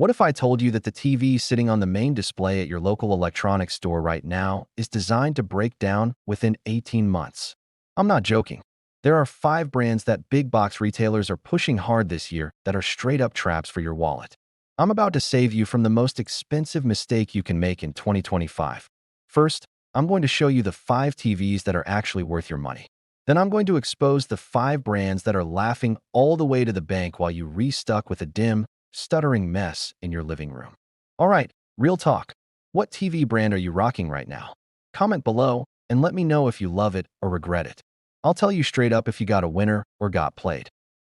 What if I told you that the TV sitting on the main display at your local electronics store right now is designed to break down within 18 months? I'm not joking. There are 5 brands that big box retailers are pushing hard this year that are straight up traps for your wallet. I'm about to save you from the most expensive mistake you can make in 2025. First, I'm going to show you the 5 TVs that are actually worth your money. Then I'm going to expose the 5 brands that are laughing all the way to the bank while you restuck with a dim, stuttering mess in your living room. All right, real talk. What TV brand are you rocking right now? Comment below and let me know if you love it or regret it. I'll tell you straight up if you got a winner or got played.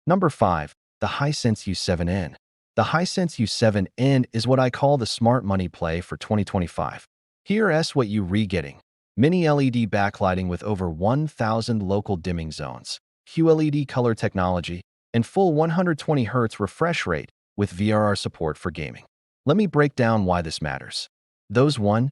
Number 5. The Hisense U7N. The Hisense U7N is what I call the smart money play for 2025. Here's what you re-getting. Mini LED backlighting with over 1,000 local dimming zones, QLED color technology, and full 120 Hz refresh rate with VRR support for gaming. Let me break down why this matters. Those 1000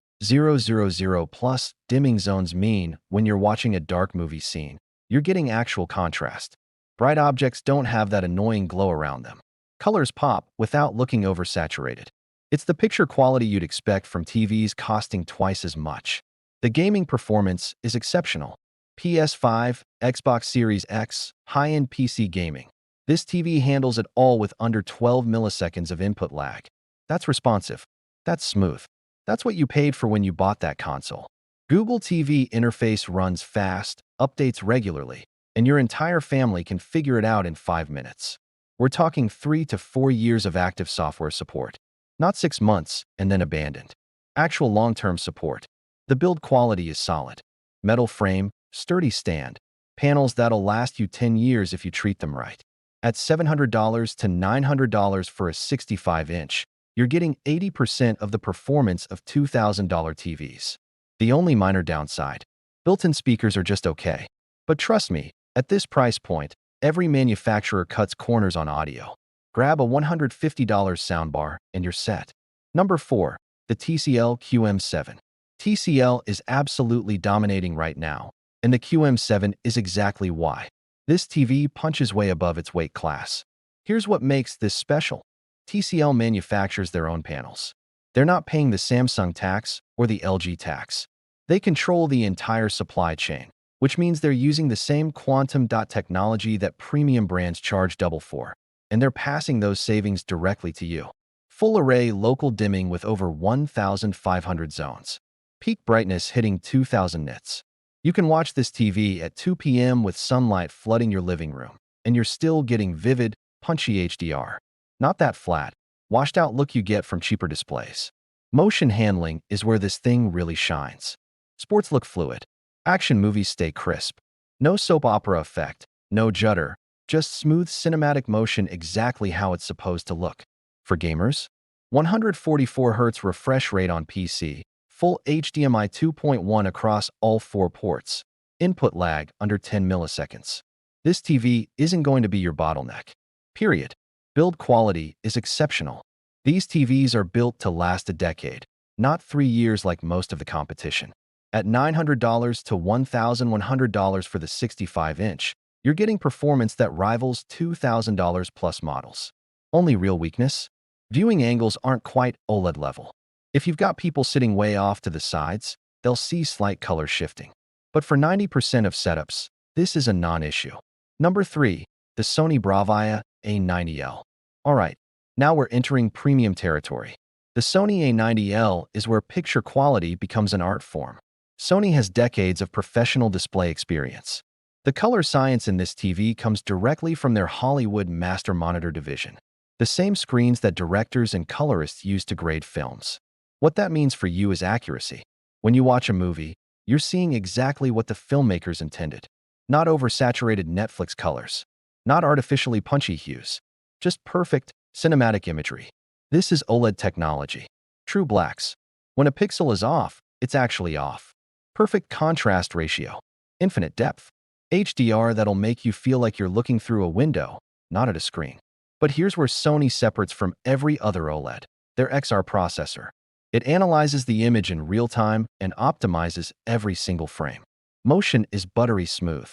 plus dimming zones mean when you're watching a dark movie scene, you're getting actual contrast. Bright objects don't have that annoying glow around them. Colors pop without looking oversaturated. It's the picture quality you'd expect from TVs costing twice as much. The gaming performance is exceptional. PS5, Xbox Series X, high-end PC gaming. This TV handles it all with under 12 milliseconds of input lag. That's responsive. That's smooth. That's what you paid for when you bought that console. Google TV interface runs fast, updates regularly, and your entire family can figure it out in 5 minutes. We're talking 3 to 4 years of active software support, not 6 months and then abandoned. Actual long-term support. The build quality is solid. Metal frame, sturdy stand, panels that'll last you 10 years if you treat them right. At $700 to $900 for a 65-inch, you're getting 80% of the performance of $2,000 TVs. The only minor downside: built-in speakers are just okay. But trust me, at this price point, every manufacturer cuts corners on audio. Grab a $150 soundbar and you're set. Number 4. The TCL QM7. TCL is absolutely dominating right now, and the QM7 is exactly why. This TV punches way above its weight class. Here's what makes this special. TCL manufactures their own panels. They're not paying the Samsung tax or the LG tax. They control the entire supply chain, which means they're using the same quantum dot technology that premium brands charge double for, and they're passing those savings directly to you. Full array local dimming with over 1,500 zones. Peak brightness hitting 2,000 nits. You can watch this TV at 2 p.m. with sunlight flooding your living room, and you're still getting vivid, punchy HDR. Not that flat, washed-out look you get from cheaper displays. Motion handling is where this thing really shines. Sports look fluid. Action movies stay crisp. No soap opera effect, no judder, just smooth cinematic motion exactly how it's supposed to look. For gamers, 144 Hz refresh rate on PC, full HDMI 2.1 across all 4 ports. Input lag under 10 milliseconds. This TV isn't going to be your bottleneck. Period. Build quality is exceptional. These TVs are built to last a decade, not 3 years like most of the competition. At $900 to $1,100 for the 65-inch, you're getting performance that rivals $2,000 plus models. Only real weakness? Viewing angles aren't quite OLED level. If you've got people sitting way off to the sides, they'll see slight color shifting. But for 90% of setups, this is a non-issue. Number 3. The Sony Bravia A90L. Alright, now we're entering premium territory. The Sony A90L is where picture quality becomes an art form. Sony has decades of professional display experience. The color science in this TV comes directly from their Hollywood Master Monitor division, the same screens that directors and colorists use to grade films. What that means for you is accuracy. When you watch a movie, you're seeing exactly what the filmmakers intended. Not oversaturated Netflix colors. Not artificially punchy hues. Just perfect, cinematic imagery. This is OLED technology. True blacks. When a pixel is off, it's actually off. Perfect contrast ratio. Infinite depth. HDR that'll make you feel like you're looking through a window, not at a screen. But here's where Sony separates from every other OLED. Their XR processor. It analyzes the image in real time and optimizes every single frame. Motion is buttery smooth.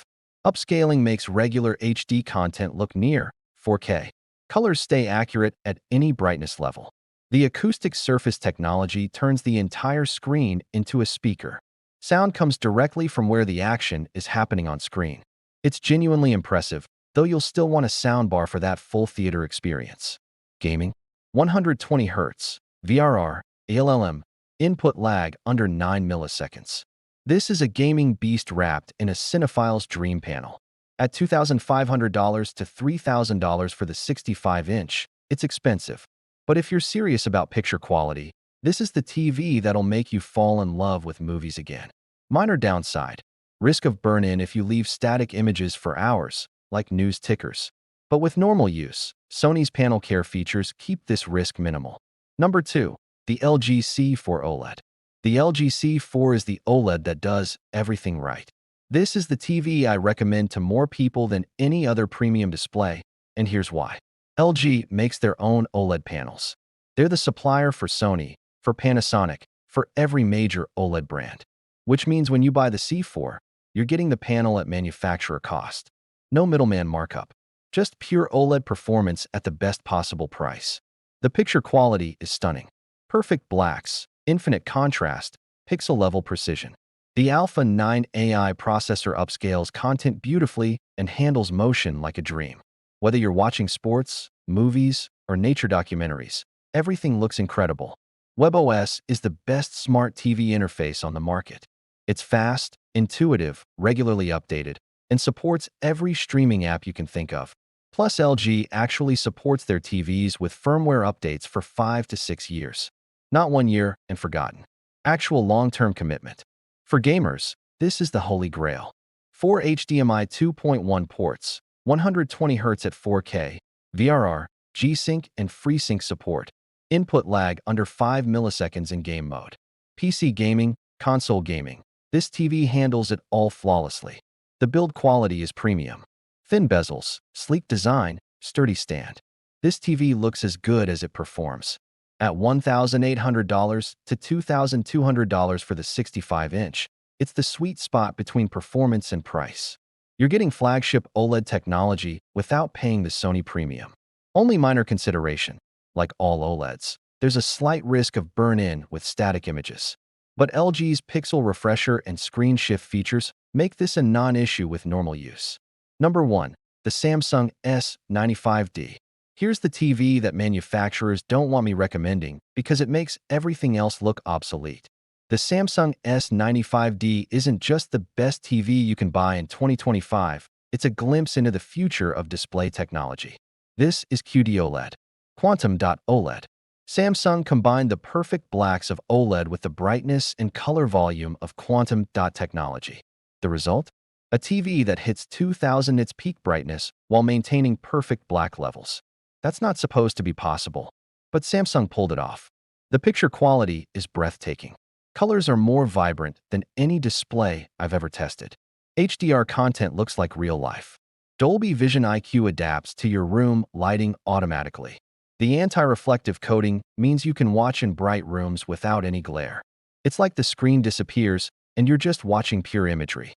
Upscaling makes regular HD content look near 4K. Colors stay accurate at any brightness level. The acoustic surface technology turns the entire screen into a speaker. Sound comes directly from where the action is happening on screen. It's genuinely impressive, though you'll still want a soundbar for that full theater experience. Gaming, 120 Hz, VRR, ALLM, input lag under 9 milliseconds. This is a gaming beast wrapped in a cinephile's dream panel. At $2,500 to $3,000 for the 65-inch, it's expensive. But if you're serious about picture quality, this is the TV that'll make you fall in love with movies again. Minor downside: risk of burn-in if you leave static images for hours, like news tickers. But with normal use, Sony's panel care features keep this risk minimal. Number 2. The LG C4 OLED. The LG C4 is the OLED that does everything right. This is the TV I recommend to more people than any other premium display, and here's why. LG makes their own OLED panels. They're the supplier for Sony, for Panasonic, for every major OLED brand. Which means when you buy the C4, you're getting the panel at manufacturer cost. No middleman markup. Just pure OLED performance at the best possible price. The picture quality is stunning. Perfect blacks, infinite contrast, pixel-level precision. The Alpha 9 AI processor upscales content beautifully and handles motion like a dream. Whether you're watching sports, movies, or nature documentaries, everything looks incredible. WebOS is the best smart TV interface on the market. It's fast, intuitive, regularly updated, and supports every streaming app you can think of. Plus, LG actually supports their TVs with firmware updates for 5 to 6 years. Not 1 year and forgotten. Actual long-term commitment. For gamers, this is the holy grail. 4 HDMI 2.1 ports, 120 Hz at 4K, VRR, G-Sync, and FreeSync support. Input lag under 5 milliseconds in game mode. PC gaming, console gaming. This TV handles it all flawlessly. The build quality is premium. Thin bezels, sleek design, sturdy stand. This TV looks as good as it performs. At $1,800 to $2,200 for the 65-inch, it's the sweet spot between performance and price. You're getting flagship OLED technology without paying the Sony premium. Only minor consideration: like all OLEDs, there's a slight risk of burn-in with static images. But LG's pixel refresher and screen shift features make this a non-issue with normal use. Number 1. The Samsung S95D. Here's the TV that manufacturers don't want me recommending because it makes everything else look obsolete. The Samsung S95D isn't just the best TV you can buy in 2025, it's a glimpse into the future of display technology. This is QD-OLED. Quantum.OLED. Samsung combined the perfect blacks of OLED with the brightness and color volume of Quantum technology. The result? A TV that hits 2000 nits peak brightness while maintaining perfect black levels. That's not supposed to be possible, but Samsung pulled it off. The picture quality is breathtaking. Colors are more vibrant than any display I've ever tested. HDR content looks like real life. Dolby Vision IQ adapts to your room lighting automatically. The anti-reflective coating means you can watch in bright rooms without any glare. It's like the screen disappears and you're just watching pure imagery.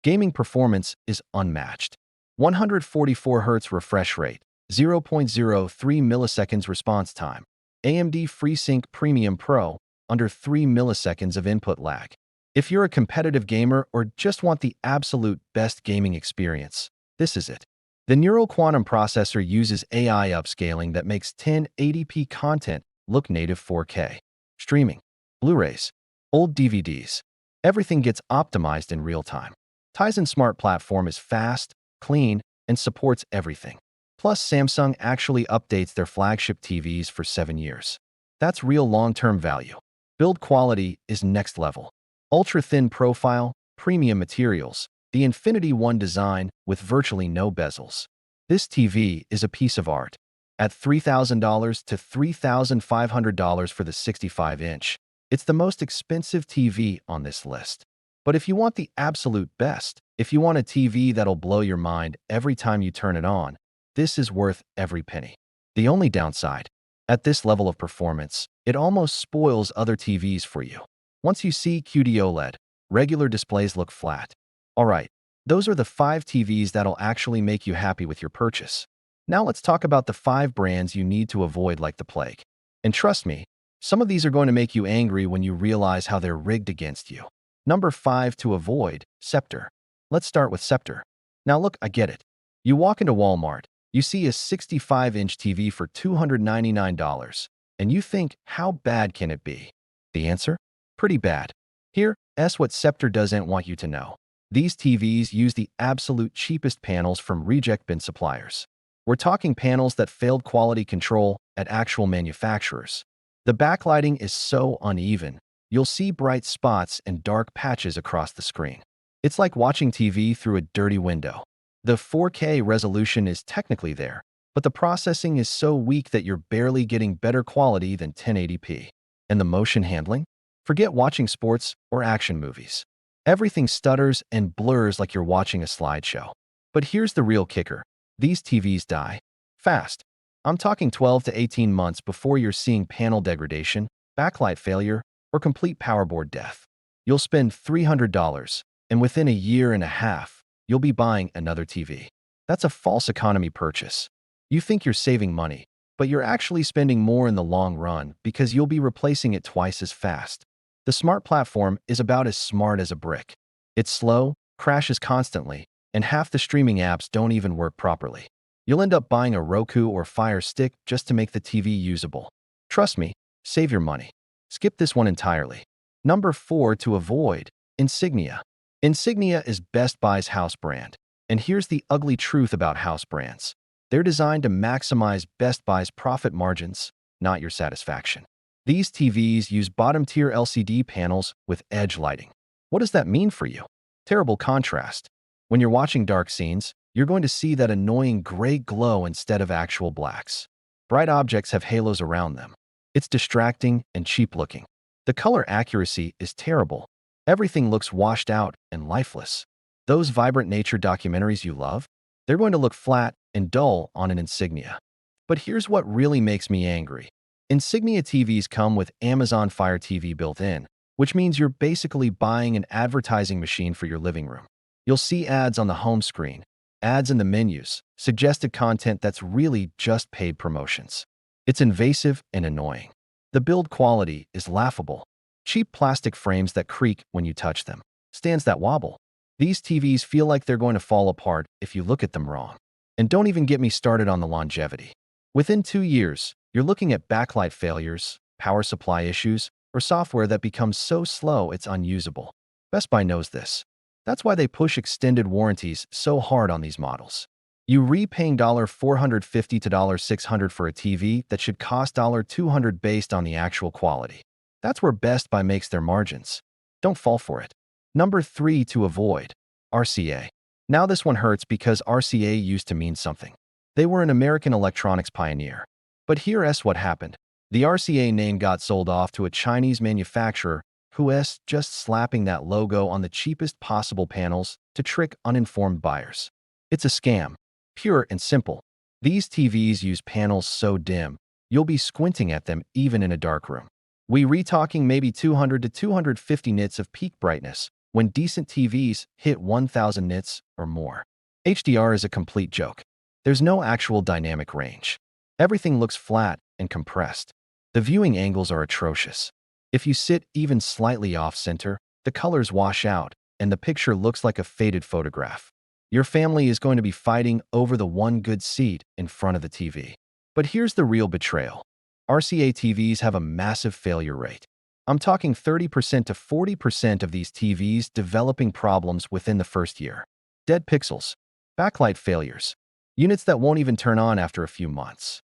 Gaming performance is unmatched. 144 Hz refresh rate, 0.03 milliseconds response time. AMD FreeSync Premium Pro, under 3 milliseconds of input lag. If you're a competitive gamer or just want the absolute best gaming experience, this is it. The Neural Quantum processor uses AI upscaling that makes 1080p content look native 4K. Streaming, Blu-rays, old DVDs. Everything gets optimized in real time. Tizen Smart Platform is fast, clean, and supports everything. Plus, Samsung actually updates their flagship TVs for 7 years. That's real long-term value. Build quality is next level. Ultra-thin profile, premium materials, the Infinity One design with virtually no bezels. This TV is a piece of art. At $3,000 to $3,500 for the 65-inch, it's the most expensive TV on this list. But if you want the absolute best, if you want a TV that'll blow your mind every time you turn it on, this is worth every penny. The only downside: at this level of performance, it almost spoils other TVs for you. Once you see QD-OLED, regular displays look flat. Alright, those are the 5 TVs that'll actually make you happy with your purchase. Now let's talk about the 5 brands you need to avoid like the plague. And trust me, some of these are going to make you angry when you realize how they're rigged against you. Number 5 to avoid, Scepter. Let's start with Scepter. Now look, I get it. You walk into Walmart, you see a 65-inch TV for $299, and you think, how bad can it be? The answer? Pretty bad. Here's what Scepter doesn't want you to know. These TVs use the absolute cheapest panels from reject bin suppliers. We're talking panels that failed quality control at actual manufacturers. The backlighting is so uneven, you'll see bright spots and dark patches across the screen. It's like watching TV through a dirty window. The 4K resolution is technically there, but the processing is so weak that you're barely getting better quality than 1080p. And the motion handling? Forget watching sports or action movies. Everything stutters and blurs like you're watching a slideshow. But here's the real kicker. These TVs die fast. I'm talking 12 to 18 months before you're seeing panel degradation, backlight failure, or complete powerboard death. You'll spend $300, and within a year and a half, you'll be buying another TV. That's a false economy purchase. You think you're saving money, but you're actually spending more in the long run because you'll be replacing it twice as fast. The Smart platform is about as smart as a brick. It's slow, crashes constantly, and half the streaming apps don't even work properly. You'll end up buying a Roku or Fire Stick just to make the TV usable. Trust me, save your money. Skip this one entirely. Number 4 to avoid, Insignia. Insignia is Best Buy's house brand. And here's the ugly truth about house brands. They're designed to maximize Best Buy's profit margins, not your satisfaction. These TVs use bottom-tier LCD panels with edge lighting. What does that mean for you? Terrible contrast. When you're watching dark scenes, you're going to see that annoying gray glow instead of actual blacks. Bright objects have halos around them. It's distracting and cheap-looking. The color accuracy is terrible. Everything looks washed out and lifeless. Those vibrant nature documentaries you love? They're going to look flat and dull on an Insignia. But here's what really makes me angry. Insignia TVs come with Amazon Fire TV built in, which means you're basically buying an advertising machine for your living room. You'll see ads on the home screen, ads in the menus, suggested content that's really just paid promotions. It's invasive and annoying. The build quality is laughable. Cheap plastic frames that creak when you touch them, stands that wobble. These TVs feel like they're going to fall apart if you look at them wrong. And don't even get me started on the longevity. Within 2 years, you're looking at backlight failures, power supply issues, or software that becomes so slow it's unusable. Best Buy knows this. That's why they push extended warranties so hard on these models. You repaying $450 to $600 for a TV that should cost $200 based on the actual quality. That's where Best Buy makes their margins. Don't fall for it. Number 3 to avoid, RCA. Now this one hurts because RCA used to mean something. They were an American electronics pioneer. But here's what happened. The RCA name got sold off to a Chinese manufacturer who's just slapping that logo on the cheapest possible panels to trick uninformed buyers. It's a scam, pure and simple. These TVs use panels so dim, you'll be squinting at them even in a dark room. We're talking maybe 200 to 250 nits of peak brightness, when decent TVs hit 1000 nits or more. HDR is a complete joke. There's no actual dynamic range. Everything looks flat and compressed. The viewing angles are atrocious. If you sit even slightly off-center, the colors wash out, and the picture looks like a faded photograph. Your family is going to be fighting over the one good seat in front of the TV. But here's the real betrayal. RCA TVs have a massive failure rate. I'm talking 30% to 40% of these TVs developing problems within the first year. Dead pixels, backlight failures, units that won't even turn on after a few months.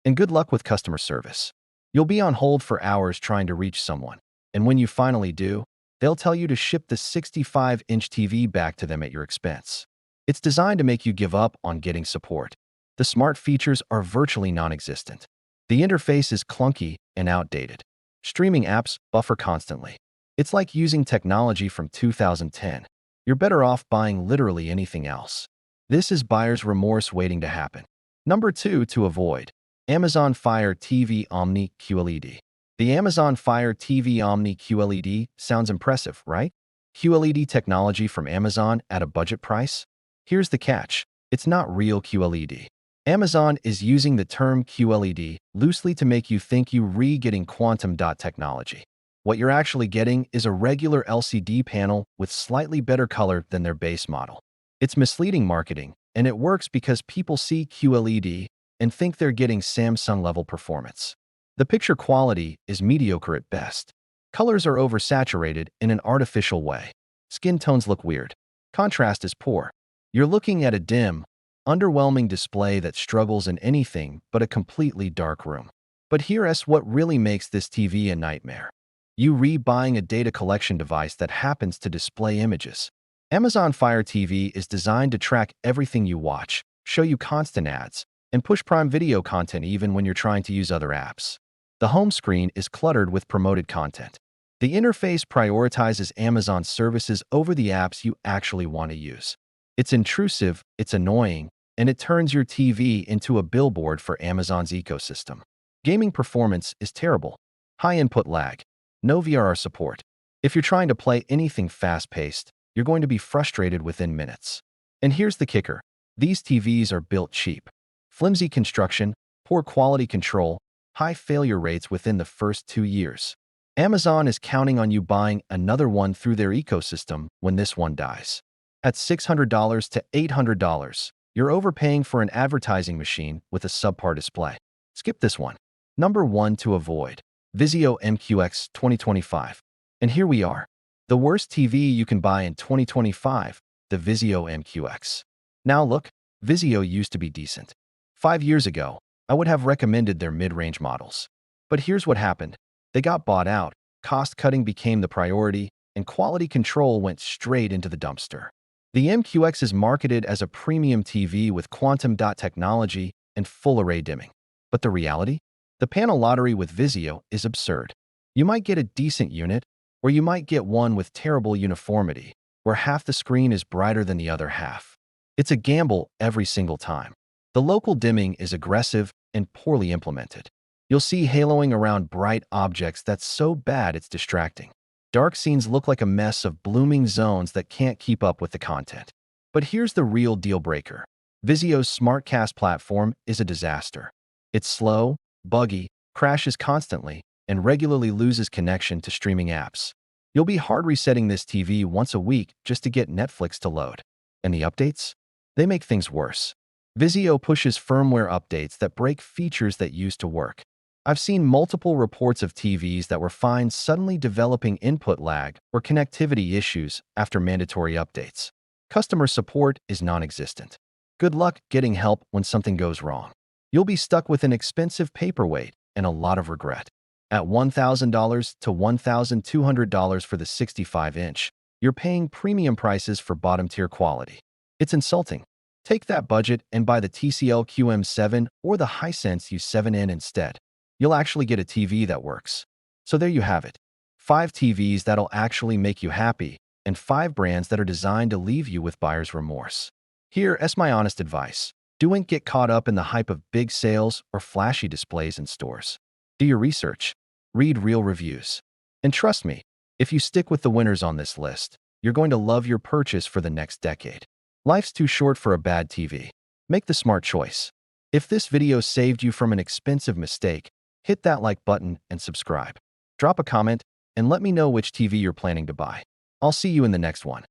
And good luck with customer service. You'll be on hold for hours trying to reach someone, and when you finally do, they'll tell you to ship the 65-inch TV back to them at your expense. It's designed to make you give up on getting support. The smart features are virtually non-existent. The interface is clunky and outdated. Streaming apps buffer constantly. It's like using technology from 2010. You're better off buying literally anything else. This is buyer's remorse waiting to happen. Number 2 to avoid, Amazon Fire TV Omni QLED. The Amazon Fire TV Omni QLED sounds impressive, right? QLED technology from Amazon at a budget price? Here's the catch. It's not real QLED. Amazon is using the term QLED loosely to make you think you're getting quantum dot technology. What you're actually getting is a regular LCD panel with slightly better color than their base model. It's misleading marketing, and it works because people see QLED and think they're getting Samsung-level performance. The picture quality is mediocre at best. Colors are oversaturated in an artificial way. Skin tones look weird. Contrast is poor. You're looking at a dim, underwhelming display that struggles in anything but a completely dark room. But here's what really makes this TV a nightmare. You buying a data collection device that happens to display images. Amazon Fire TV is designed to track everything you watch, show you constant ads, and push Prime Video content even when you're trying to use other apps. The home screen is cluttered with promoted content. The interface prioritizes Amazon services over the apps you actually want to use. It's intrusive, it's annoying, and it turns your TV into a billboard for Amazon's ecosystem. Gaming performance is terrible. High input lag. No VRR support. If you're trying to play anything fast-paced, you're going to be frustrated within minutes. And here's the kicker. These TVs are built cheap. Flimsy construction, poor quality control, high failure rates within the first 2 years. Amazon is counting on you buying another one through their ecosystem when this one dies. At $600 to $800, you're overpaying for an advertising machine with a subpar display. Skip this one. Number 1 to avoid. Vizio MQX 2025. And here we are. The worst TV you can buy in 2025, the Vizio MQX. Now look, Vizio used to be decent. 5 years ago, I would have recommended their mid-range models. But here's what happened. They got bought out, cost-cutting became the priority, and quality control went straight into the dumpster. The MQX is marketed as a premium TV with quantum dot technology and full-array dimming. But the reality? The panel lottery with Vizio is absurd. You might get a decent unit, or you might get one with terrible uniformity, where half the screen is brighter than the other half. It's a gamble every single time. The local dimming is aggressive and poorly implemented. You'll see haloing around bright objects that's so bad it's distracting. Dark scenes look like a mess of blooming zones that can't keep up with the content. But here's the real deal breaker. Vizio's SmartCast platform is a disaster. It's slow, buggy, crashes constantly, and regularly loses connection to streaming apps. You'll be hard resetting this TV once a week just to get Netflix to load. And the updates? They make things worse. Vizio pushes firmware updates that break features that used to work. I've seen multiple reports of TVs that were fine suddenly developing input lag or connectivity issues after mandatory updates. Customer support is non-existent. Good luck getting help when something goes wrong. You'll be stuck with an expensive paperweight and a lot of regret. At $1,000 to $1,200 for the 65-inch, you're paying premium prices for bottom-tier quality. It's insulting. Take that budget and buy the TCL QM7 or the Hisense U7N instead. You'll actually get a TV that works. So there you have it. 5 TVs that'll actually make you happy, and 5 brands that are designed to leave you with buyer's remorse. Here's my honest advice. Don't get caught up in the hype of big sales or flashy displays in stores. Do your research. Read real reviews. And trust me, if you stick with the winners on this list, you're going to love your purchase for the next decade. Life's too short for a bad TV. Make the smart choice. If this video saved you from an expensive mistake, hit that like button and subscribe. Drop a comment and let me know which TV you're planning to buy. I'll see you in the next one.